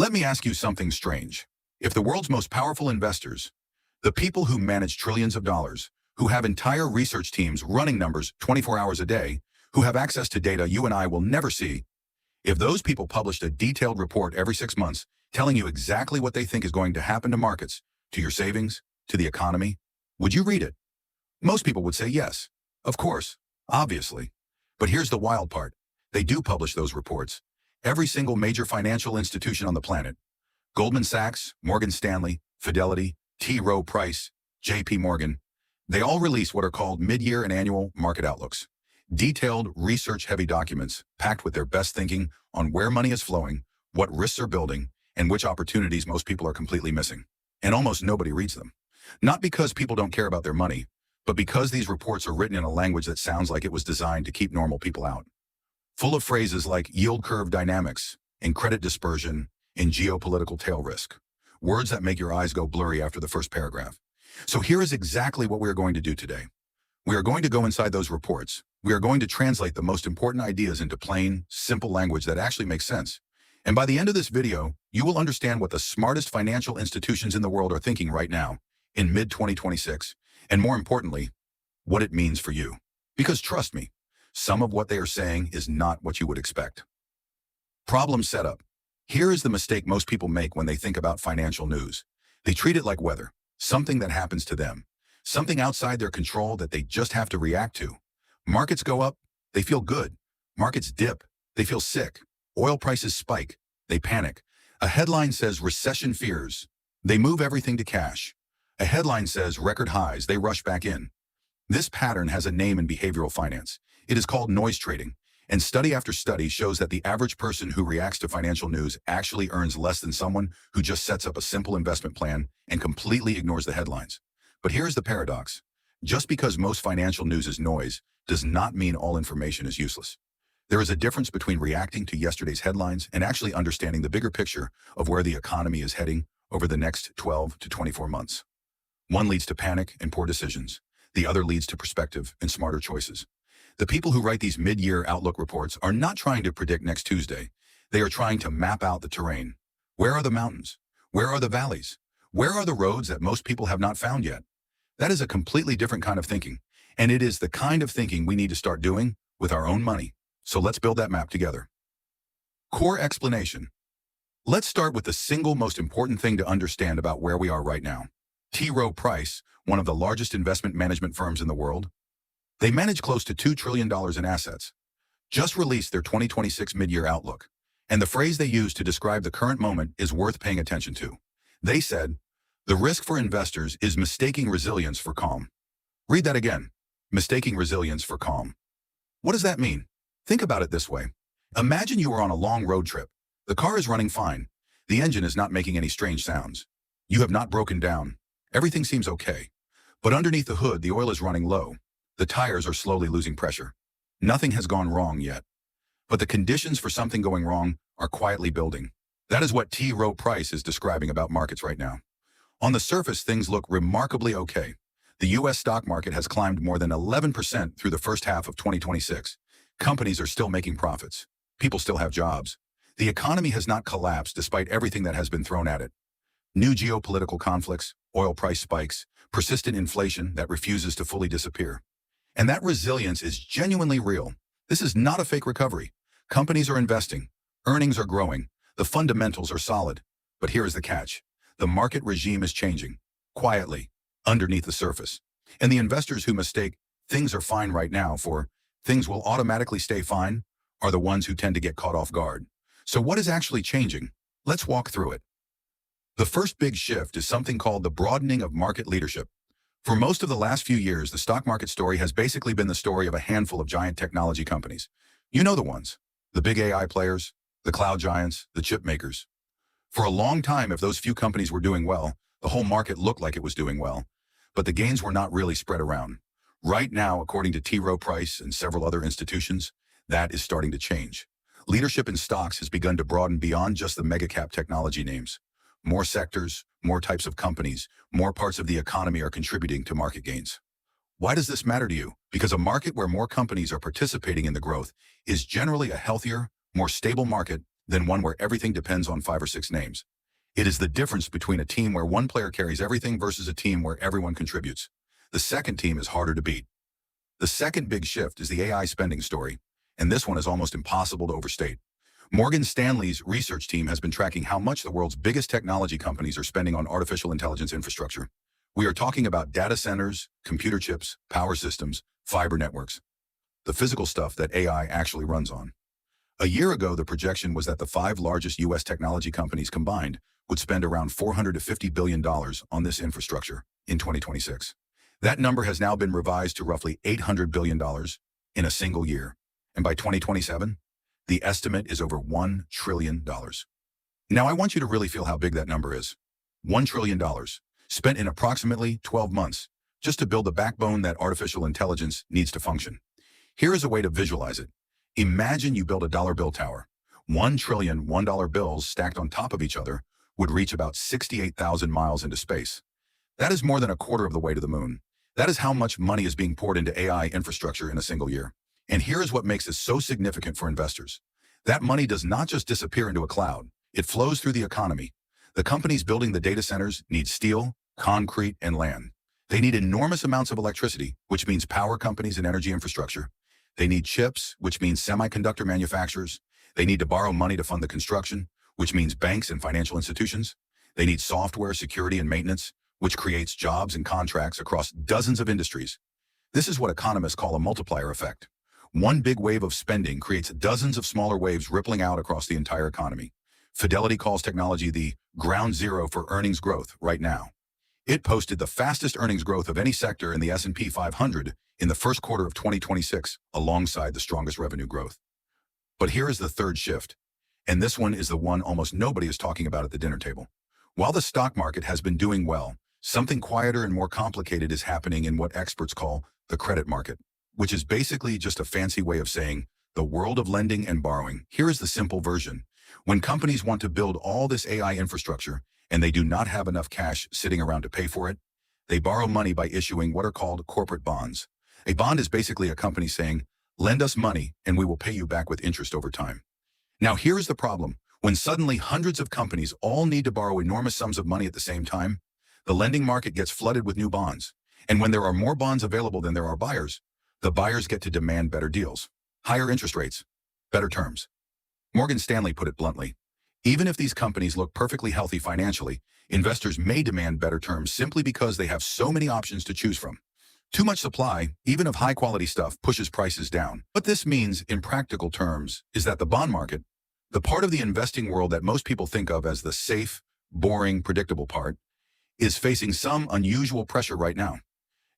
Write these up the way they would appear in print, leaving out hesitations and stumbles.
Let me ask you something strange. If the world's most powerful investors, the people who manage trillions of dollars, who have entire research teams running numbers 24 hours a day, who have access to data you and I will never see, if those people published a detailed report every 6 months telling you exactly what they think is going to happen to markets, to your savings, to the economy, would you read it? Most people would say yes. Of course. Obviously. But here's the wild part. They do publish those reports. Every single major financial institution on the planet, Goldman Sachs, Morgan Stanley, Fidelity, Rowe Price, JP Morgan, they all release what are called mid-year and annual market outlooks. Detailed, research-heavy documents packed with their best thinking on where money is flowing, what risks are building, and which opportunities most people are completely missing. And almost nobody reads them. Not because people don't care about their money, but because these reports are written in a language that sounds like it was designed to keep normal people out. Full of phrases like yield curve dynamics, and credit dispersion, and geopolitical tail risk. Words that make your eyes go blurry after the first paragraph. So here is exactly what we are going to do today. We are going to go inside those reports. We are going to translate the most important ideas into plain, simple language that actually makes sense. And by the end of this video, you will understand what the smartest financial institutions in the world are thinking right now, in mid-2026, and more importantly, what it means for you. Because trust me, some of what they are saying is not what you would expect. Problem setup. Here is the mistake most people make when they think about financial news. They treat it like weather, something that happens to them, something outside their control that they just have to react to. Markets go up, they feel good. Markets dip, they feel sick. Oil prices spike, they panic. A headline says recession fears, they move everything to cash. A headline says record highs, they rush back in. This pattern has a name in behavioral finance. It is called noise trading, and study after study shows that the average person who reacts to financial news actually earns less than someone who just sets up a simple investment plan and completely ignores the headlines. But here's the paradox. Just because most financial news is noise does not mean all information is useless. There is a difference between reacting to yesterday's headlines and actually understanding the bigger picture of where the economy is heading over the next 12 to 24 months. One leads to panic and poor decisions. The other leads to perspective and smarter choices. The people who write these mid-year outlook reports are not trying to predict next Tuesday. They are trying to map out the terrain. Where are the mountains? Where are the valleys? Where are the roads that most people have not found yet? That is a completely different kind of thinking, and it is the kind of thinking we need to start doing with our own money. So let's build that map together. Core explanation. Let's start with the single most important thing to understand about where we are right now. Rowe Price, one of the largest investment management firms in the world, they manage close to $2 trillion in assets, just released their 2026 mid-year outlook, and the phrase they use to describe the current moment is worth paying attention to. They said, the risk for investors is mistaking resilience for calm. Read that again. Mistaking resilience for calm. What does that mean? Think about it this way. Imagine you are on a long road trip. The car is running fine. The engine is not making any strange sounds. You have not broken down. Everything seems okay. But underneath the hood, the oil is running low. The tires are slowly losing pressure. Nothing has gone wrong yet. But the conditions for something going wrong are quietly building. That is what Rowe Price is describing about markets right now. On the surface, things look remarkably okay. The U.S. stock market has climbed more than 11% through the first half of 2026. Companies are still making profits. People still have jobs. The economy has not collapsed despite everything that has been thrown at it. New geopolitical conflicts, oil price spikes, persistent inflation that refuses to fully disappear. And that resilience is genuinely real. This is not a fake recovery. Companies are investing. Earnings are growing. The fundamentals are solid. But here is the catch. The market regime is changing. Quietly. Underneath the surface. And the investors who mistake things are fine right now for things will automatically stay fine are the ones who tend to get caught off guard. So what is actually changing? Let's walk through it. The first big shift is something called the broadening of market leadership. For most of the last few years, the stock market story has basically been the story of a handful of giant technology companies. You know the ones. The big AI players, the cloud giants, the chip makers. For a long time, if those few companies were doing well, the whole market looked like it was doing well. But the gains were not really spread around. Right now, according to Rowe Price and several other institutions, that is starting to change. Leadership in stocks has begun to broaden beyond just the mega-cap technology names. More sectors, more types of companies, more parts of the economy are contributing to market gains. Why does this matter to you? Because a market where more companies are participating in the growth is generally a healthier, more stable market than one where everything depends on 5 or 6 names. It is the difference between a team where one player carries everything versus a team where everyone contributes. The second team is harder to beat. The second big shift is the AI spending story, and this one is almost impossible to overstate. Morgan Stanley's research team has been tracking how much the world's biggest technology companies are spending on artificial intelligence infrastructure. We are talking about data centers, computer chips, power systems, fiber networks, the physical stuff that AI actually runs on. A year ago, the projection was that the 5 largest U.S. technology companies combined would spend around $450 billion on this infrastructure in 2026. That number has now been revised to roughly $800 billion in a single year. And by 2027, the estimate is over $1 trillion. Now, I want you to really feel how big that number is. $1 trillion, spent in approximately 12 months, just to build the backbone that artificial intelligence needs to function. Here is a way to visualize it. Imagine you build a dollar bill tower. 1 trillion $1 bills stacked on top of each other would reach about 68,000 miles into space. That is more than a quarter of the way to the moon. That is how much money is being poured into AI infrastructure in a single year. And here is what makes this so significant for investors. That money does not just disappear into a cloud. It flows through the economy. The companies building the data centers need steel, concrete, and land. They need enormous amounts of electricity, which means power companies and energy infrastructure. They need chips, which means semiconductor manufacturers. They need to borrow money to fund the construction, which means banks and financial institutions. They need software, security, and maintenance, which creates jobs and contracts across dozens of industries. This is what economists call a multiplier effect. One big wave of spending creates dozens of smaller waves rippling out across the entire economy. Fidelity calls technology the ground zero for earnings growth right now. It posted the fastest earnings growth of any sector in the S&P 500 in the first quarter of 2026, alongside the strongest revenue growth. But here is the third shift, and this one is the one almost nobody is talking about at the dinner table. While the stock market has been doing well, something quieter and more complicated is happening in what experts call the credit market, which is basically just a fancy way of saying the world of lending and borrowing. Here is the simple version. When companies want to build all this AI infrastructure and they do not have enough cash sitting around to pay for it, they borrow money by issuing what are called corporate bonds. A bond is basically a company saying, lend us money and we will pay you back with interest over time. Now here is the problem. When suddenly hundreds of companies all need to borrow enormous sums of money at the same time, the lending market gets flooded with new bonds. And when there are more bonds available than there are buyers, the buyers get to demand better deals, higher interest rates, better terms. Morgan Stanley put it bluntly. Even if these companies look perfectly healthy financially, investors may demand better terms simply because they have so many options to choose from. Too much supply, even of high-quality stuff, pushes prices down. What this means, in practical terms, is that the bond market, the part of the investing world that most people think of as the safe, boring, predictable part, is facing some unusual pressure right now.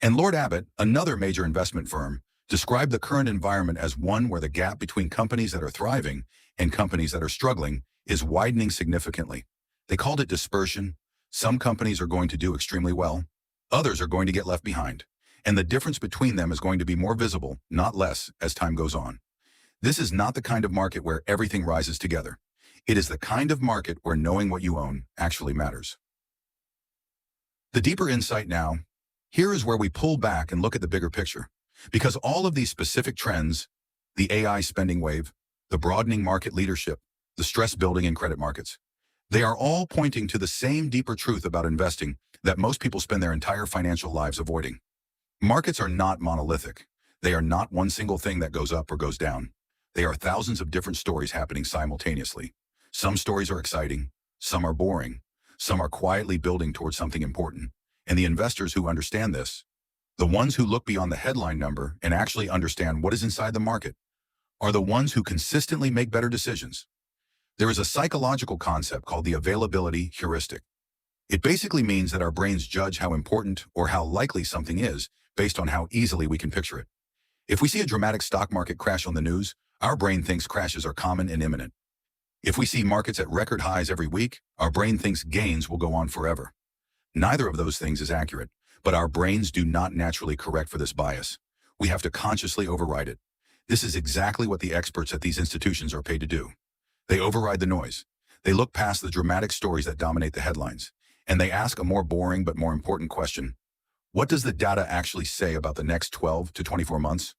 And Lord Abbott, another major investment firm, described the current environment as one where the gap between companies that are thriving and companies that are struggling is widening significantly. They called it dispersion. Some companies are going to do extremely well. Others are going to get left behind. And the difference between them is going to be more visible, not less, as time goes on. This is not the kind of market where everything rises together. It is the kind of market where knowing what you own actually matters. The deeper insight now, here is where we pull back and look at the bigger picture. Because all of these specific trends, the AI spending wave, the broadening market leadership, the stress building in credit markets, they are all pointing to the same deeper truth about investing that most people spend their entire financial lives avoiding. Markets are not monolithic. They are not one single thing that goes up or goes down. They are thousands of different stories happening simultaneously. Some stories are exciting, some are boring, some are quietly building towards something important. And the investors who understand this, the ones who look beyond the headline number and actually understand what is inside the market, are the ones who consistently make better decisions. There is a psychological concept called the availability heuristic. It basically means that our brains judge how important or how likely something is based on how easily we can picture it. If we see a dramatic stock market crash on the news, our brain thinks crashes are common and imminent. If we see markets at record highs every week, our brain thinks gains will go on forever. Neither of those things is accurate, but our brains do not naturally correct for this bias. We have to consciously override it. This is exactly what the experts at these institutions are paid to do. They override the noise. They look past the dramatic stories that dominate the headlines, and they ask a more boring but more important question. What does the data actually say about the next 12 to 24 months?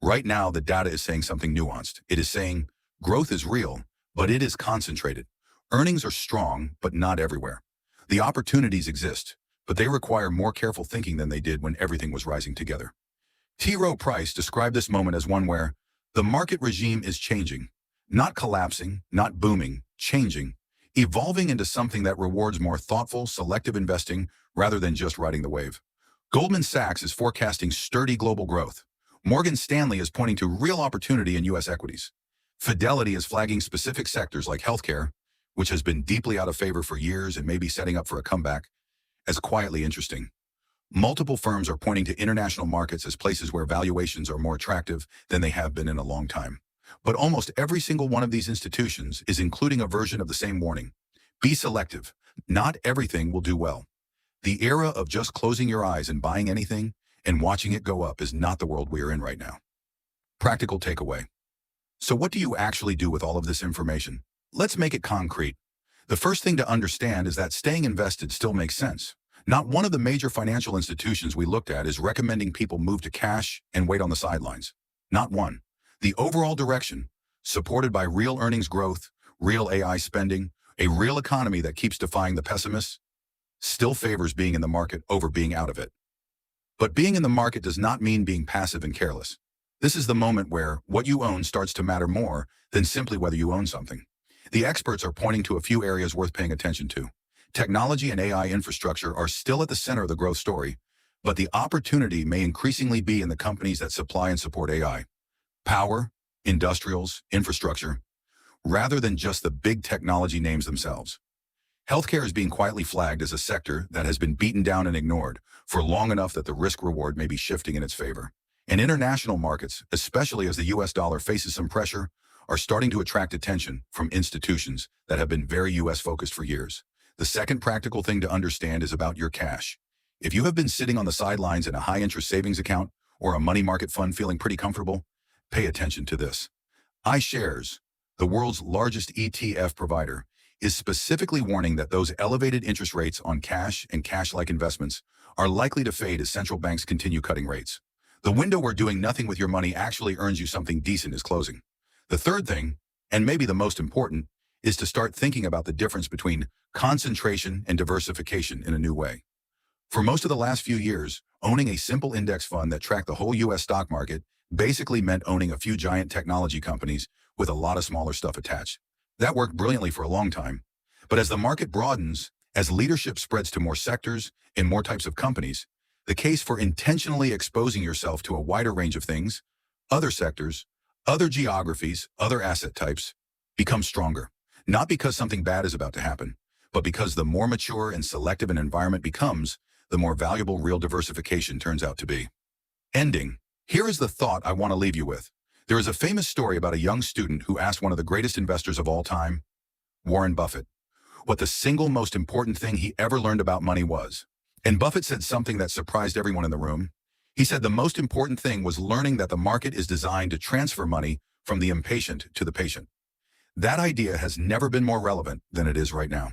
Right now, the data is saying something nuanced. It is saying growth is real, but it is concentrated. Earnings are strong, but not everywhere. The opportunities exist, but they require more careful thinking than they did when everything was rising together. Rowe Price described this moment as one where the market regime is changing, not collapsing, not booming, changing, evolving into something that rewards more thoughtful, selective investing rather than just riding the wave. Goldman Sachs is forecasting sturdy global growth. Morgan Stanley is pointing to real opportunity in U.S. equities. Fidelity is flagging specific sectors like healthcare, which has been deeply out of favor for years and may be setting up for a comeback, as quietly interesting. Multiple firms are pointing to international markets as places where valuations are more attractive than they have been in a long time. But almost every single one of these institutions is including a version of the same warning. Be selective. Not everything will do well. The era of just closing your eyes and buying anything and watching it go up is not the world we are in right now. Practical takeaway. So what do you actually do with all of this information? Let's make it concrete. The first thing to understand is that staying invested still makes sense. Not one of the major financial institutions we looked at is recommending people move to cash and wait on the sidelines. Not one. The overall direction, supported by real earnings growth, real AI spending, a real economy that keeps defying the pessimists, still favors being in the market over being out of it. But being in the market does not mean being passive and careless. This is the moment where what you own starts to matter more than simply whether you own something. The experts are pointing to a few areas worth paying attention to. Technology and AI infrastructure are still at the center of the growth story, but the opportunity may increasingly be in the companies that supply and support AI. Power, industrials, infrastructure, rather than just the big technology names themselves. Healthcare is being quietly flagged as a sector that has been beaten down and ignored for long enough that the risk-reward may be shifting in its favor. And international markets, especially as the US dollar faces some pressure, are starting to attract attention from institutions that have been very US-focused for years. The second practical thing to understand is about your cash. If you have been sitting on the sidelines in a high-interest savings account or a money market fund feeling pretty comfortable, pay attention to this. iShares, the world's largest ETF provider, is specifically warning that those elevated interest rates on cash and cash-like investments are likely to fade as central banks continue cutting rates. The window where doing nothing with your money actually earns you something decent is closing. The third thing, and maybe the most important, is to start thinking about the difference between concentration and diversification in a new way. For most of the last few years, owning a simple index fund that tracked the whole US stock market basically meant owning a few giant technology companies with a lot of smaller stuff attached. That worked brilliantly for a long time. But as the market broadens, as leadership spreads to more sectors and more types of companies, the case for intentionally exposing yourself to a wider range of things, other sectors, other geographies, other asset types, becomes stronger. Not because something bad is about to happen, but because the more mature and selective an environment becomes, the more valuable real diversification turns out to be. Ending. Here is the thought I want to leave you with. There is a famous story about a young student who asked one of the greatest investors of all time, Warren Buffett, what the single most important thing he ever learned about money was. And Buffett said something that surprised everyone in the room. He said the most important thing was learning that the market is designed to transfer money from the impatient to the patient. That idea has never been more relevant than it is right now.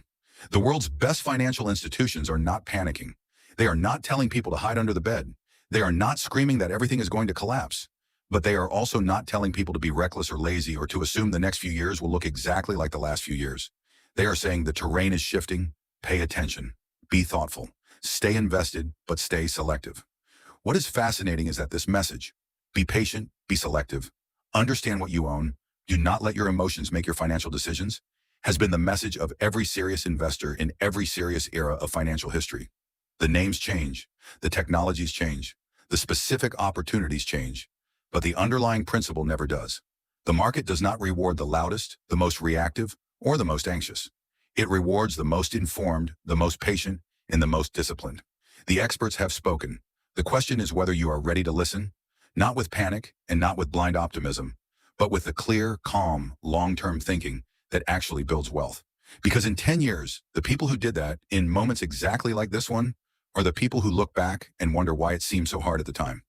The world's best financial institutions are not panicking. They are not telling people to hide under the bed. They are not screaming that everything is going to collapse. But they are also not telling people to be reckless or lazy or to assume the next few years will look exactly like the last few years. They are saying the terrain is shifting. Pay attention. Be thoughtful. Stay invested, but stay selective. What is fascinating is that this message, be patient, be selective, understand what you own, do not let your emotions make your financial decisions, has been the message of every serious investor in every serious era of financial history. The names change, the technologies change, the specific opportunities change, but the underlying principle never does. The market does not reward the loudest, the most reactive, or the most anxious. It rewards the most informed, the most patient, and the most disciplined. The experts have spoken. The question is whether you are ready to listen, not with panic and not with blind optimism, but with the clear, calm, long-term thinking that actually builds wealth. Because in 10 years, the people who did that in moments exactly like this one are the people who look back and wonder why it seemed so hard at the time.